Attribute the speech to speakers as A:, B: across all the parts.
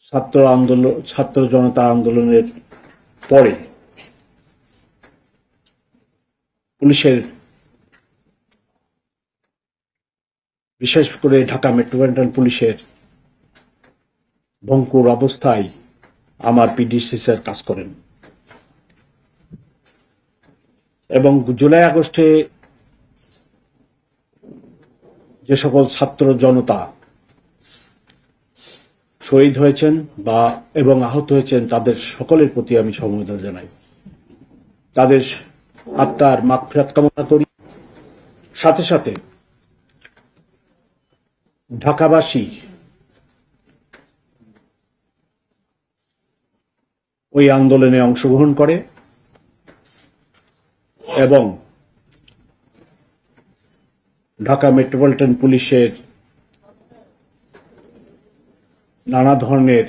A: ছাত্র জনতা আন্দোলনের পরে পুলিশের, বিশেষ করে ঢাকা মেট্রোপলিটন পুলিশের ভঙ্গুর অবস্থায় আমার পিডিসি স্যার কাজ করেন এবং জুলাই আগস্টে যে সকল ছাত্র জনতা শহীদ হয়েছেন এবং আহত হয়েছেন তাদের সকলের প্রতি আমি সমবেদনা জানাই, তাদের আত্মার মাগফিরাত কামনা করি। সাথে সাথে ঢাকাবাসী ওই আন্দোলনে অংশগ্রহণ করে এবং ঢাকা মেট্রোপলিটন পুলিশের নানা ধরনের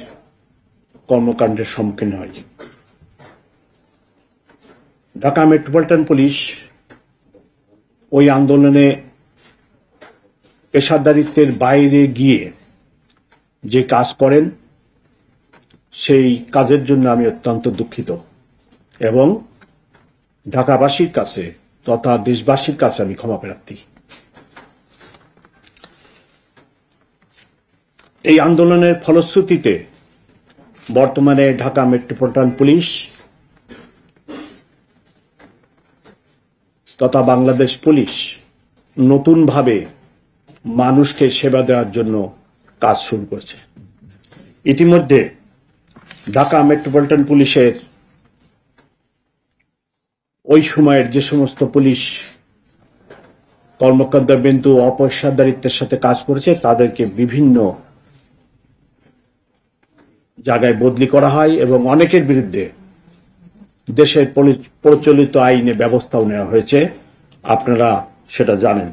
A: কর্মকাণ্ডের সম্মুখীন হয়। ঢাকা মেট্রোপলিটন পুলিশ ওই আন্দোলনে পেশাদারিত্বের বাইরে গিয়ে যে কাজ করেন সেই কাজের জন্য আমি অত্যন্ত দুঃখিত এবং ঢাকাবাসীর কাছে তথা দেশবাসীর কাছে আমি ক্ষমা প্রার্থী। এই আন্দোলনের ফলশ্রুতিতে বর্তমানে ঢাকা মেট্রোপলিটন পুলিশ তথা বাংলাদেশ পুলিশ নতুনভাবে মানুষকে সেবা দেওয়ার জন্য কাজ শুরু করছে। ইতিমধ্যে ঢাকা মেট্রোপলিটন পুলিশের ওই সময়ের যে সমস্ত পুলিশ কর্মকর্তাবৃন্দ অপেশাদারিত্বের সাথে কাজ করেছে তাদেরকে বিভিন্ন জায়গায় বদলি করা হয় এবং অনেকের বিরুদ্ধে দেশের প্রচলিত আইনে ব্যবস্থাও নেওয়া হয়েছে, আপনারা সেটা জানেন।